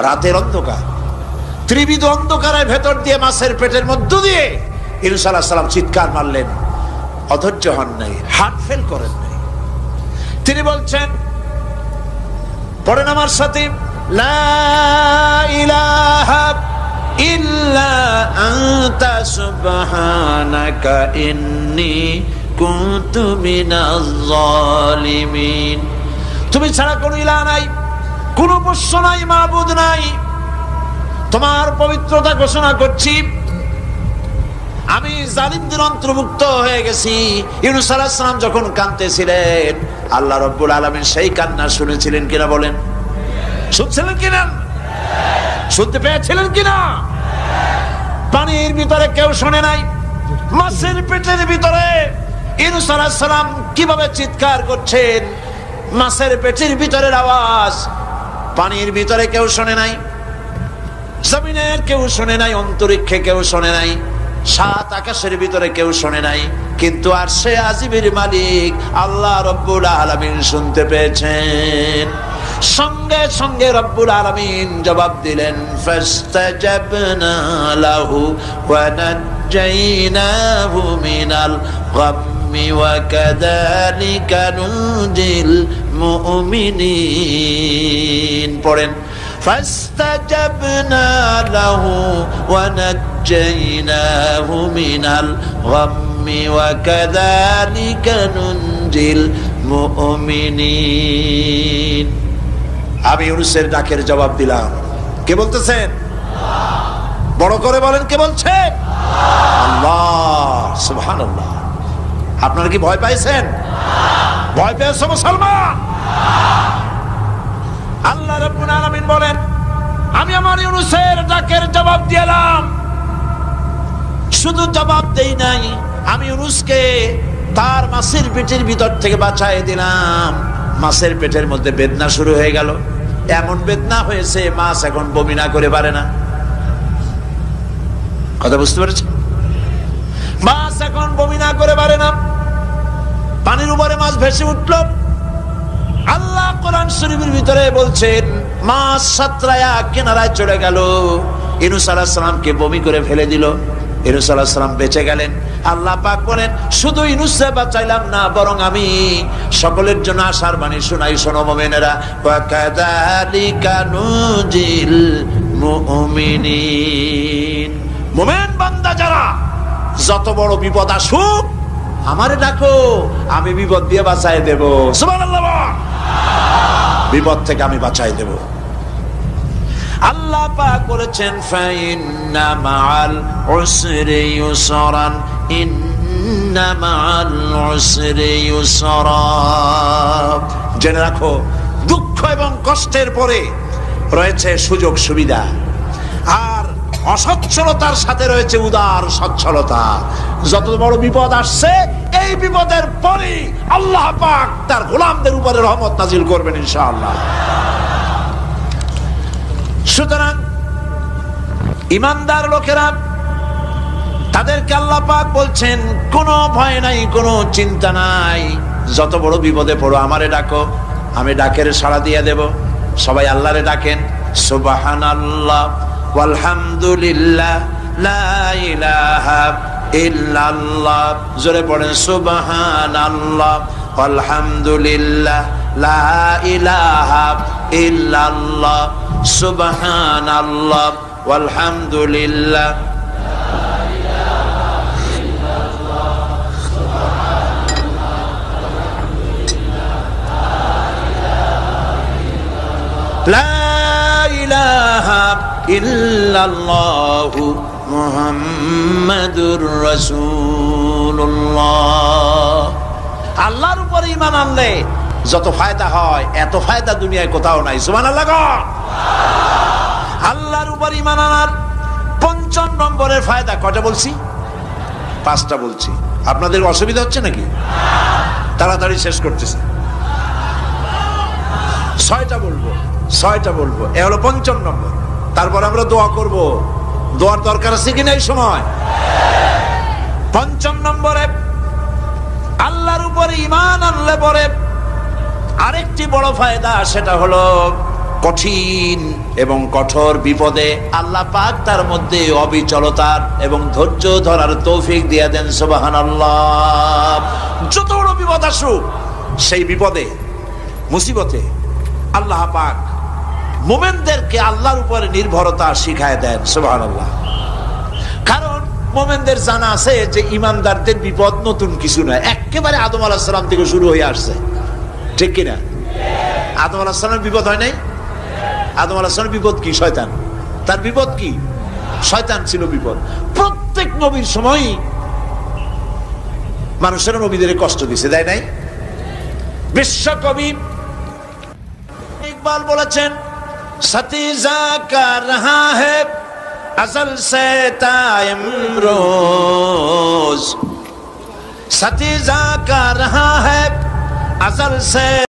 রাতের অন্ধকার, ত্রিবিধ অন্ধকারের ভেতর দিয়ে মাছের পেটের মধ্য দিয়ে ইউনূস আলাইহিস সালাম চিৎকার মারলেন, অধৈর্য হন নাই, হার্ট ফেল করেন নাই। তিনি বলছেন, পড়েন আমার সাথে, লা ইলাহা ইল্লা আনতা সুবহানাকা ইন্নী কুনতু মিনাজ জালিমিন। তুমি ছাড়া কোনো ইলাহ নাই, কোনো পোষ্য নাই, মাবুদ নাই, তোমার পবিত্রতা ঘোষণা করছি, আমি জালিমদের অন্তর্ভুক্ত হয়ে গেছি। ইউনূস আলাইহিস সালাম যখন কাঁদতেছিলেন, আল্লাহ রাব্বুল আলামিন সেই কান্না শুনেছিলেন কিনা বলেন? শুনছিলেন কিনা? শুনতে পেয়েছিলেন কিনা? পানির ভিতরে কেউ শোনে নাই, মাছের পেটের ভিতরে ইউনূস আলাইহিস সালাম কিভাবে চিৎকার করছেন, মাছের পেটের ভিতরের আওয়াজ পানির ভিতরে কেউ শোনে নাই, জমিনের কেউ শোনে নাই, অন্তরিক্ষে কেউ শোনে নাই, সাত আকাশের ভিতরে কেউ শোনে নাই, কিন্তু আরশে আজিমের মালিক আল্লাহ রাব্বুল আলামিন শুনতে পেয়েছেন। সঙ্গে সঙ্গে রব্বুল আলামিন জবাব দিলেন, ফাস্তাজাবনা লাহু ওয়া নাজ্জাইনাহু মিনাল গাম্মি ওয়া কাযালিকা নুনজিল মুমিনিন। পড়েন, ফাস্তাজাবনা লাহু ওয়া নাজ্জাইনাহু মিনাল গাম্মি ওয়া কাযালিকা নুনজিল মুমিনিন। আমি ইউনূসের ডাকের জবাব দিলাম। কে বলতেছেন? বড় করে বলেন, কে বলছেন? আল্লাহ। সুবহানাল্লাহ। আপনারা কি ভয় পাইছেন? ভয় পেয়েছো মুসলমান? আল্লাহ রাব্বুল আলামিন বলেন, আমি আমার ইউনূসের ডাকের জবাব দিলাম। শুধু জবাব দেই নাই, আমি ইউনূসকে তার মাছের পেটের ভিতর থেকে বাঁচাই দিলাম। মাছের পেটের মধ্যে বেদনা শুরু হয়ে গেল, এমন বেদনা হয়েছে মাছ এখন বমি না করে পারে না। কথা বুঝতে পেরেছেন? মাছ এখন বমি না করে পারে না, পানির উপরে মাছ ভেসে উঠল। আল্লাহ কোরআন শরীফের ভিতরে বলছেন, মাছ সাতরায়া কিনারায় চলে গেল, ইউনূস আলাইহিস সালামকে বমি করে ফেলে দিল। ইউনূস আলাইহিস সালাম বেঁচে গেলেন। আল্লাহ পাক বলেন, শুধু ইউনূসকে বাঁচাইলাম না, বরং আমি সকলের জন্য আশার বাণী শোনাই, শোনো মুমিনেরা, ওয়া কাযালিকা নুনজিল মুমিনিন। মুমিন বান্দা যারা, যত বড় বিপদ আসুক আমারে ডাকো, আমি বিপদ দিয়ে বাঁচাই দেব। সুবহানাল্লাহ। বিপদ থেকে আমি বাঁচাই দেব। আল্লাহ পাক বলেছেন, ফাইন্না মাআল উসরি ইউসরান, ইন্না মাআল উসরি ইউসরা। জেনে রাখো, দুঃখ এবং কষ্টের পরে রয়েছে সুযোগ সুবিধা, আর অসচ্ছলতার সাথে রয়েছে উদার সচ্ছলতা। যত বড় বিপদ আসছে, এই বিপদের পরে আল্লাহ পাক তার গোলামদের উপরে রহমত নাজিল করবেন ইনশাআল্লাহ। সুতরাং ঈমানদার লোকেরা, তাদেরকে আল্লাহ পাক বলছেন, কোনো ভয় নাই, কোনো চিন্তা নাই, যত বড় বিপদে পড়ো আমারে ডাকো, আমি ডাকের সাড়া দিয়ে দেব। সবাই আল্লাহরে ডাকেন, সুবহানাল্লাহ ওয়ালহামদুলিল্লাহ লা ইলাহা ইল্লাল্লাহ। জোরে পড়েন, সুবহানাল্লাহ ওয়ালহামদুলিল্লাহ লা ইলাহা ইল্লাল্লাহ, সুবহানাল্লাহ ওয়ালহামদুলিল্লাহ লা ইলাহা ইল্লাল্লাহু মুহাম্মাদুর রাসূলুল্লাহ। আল্লাহর উপর ঈমান আনলে যত ফায়দা হয়, এত ফায়দা দুনিয়ায় কোথাও নাই। সুবহানাল্লাহ। আল্লাহর উপর ঈমান আনার ৫৫ নম্বরের ফায়দা কয়টা বলছি? ৫টা বলছি। আপনাদের অসুবিধা হচ্ছে নাকি? তাড়াতাড়ি শেষ করতেছে। ৬টা বলবো, ৬টা বলবো। এ হলো ৫ম নম্বর। তারপর আমরা দোয়া করব। দোয়ার দরকার আছে কিনা এই সময়? ৫ম নম্বরে, আল্লাহর উপরে ঈমান আনলে পরে আরেকটি বড় ফায়দা, সেটা হলো কঠিন এবং কঠোর বিপদে আল্লাহ পাক তার মধ্যে অবিচলতার এবং ধৈর্য ধরার তৌফিক দিয়ে দেন সুবহানাল্লাহ। যত বড় বিপদ আসুক, সেই বিপদে মুসিবতে আল্লাহ পাক মুমিনদেরকে আল্লাহর উপরে নির্ভরতা শিখায় দেন সুবহানাল্লাহ। কারণ মুমিনদের জানা আছে যে ইমানদারদের বিপদ নতুন কিছু নয়, একেবারে আদম আলাইহিস সালাম থেকে শুরু হয়ে আসছে, ঠিক কিনা? আদম আলাইহিস সালামের বিপদ হয় নাই? আদম আলাইহিস সালামের বিপদ কি? শয়তান। তার বিপদ কি? শয়তান ছিল বিপদ। প্রত্যেক নবীর সময়ই মানুষের নবীদের কষ্ট দিছে, দেয় নাই? বিশ্বকবি ইকবাল বলেছেন, সতীজা কা রহা হ্যায় अज़ल से ता इमरोज़, सतीज़ा का रहा है अज़ल से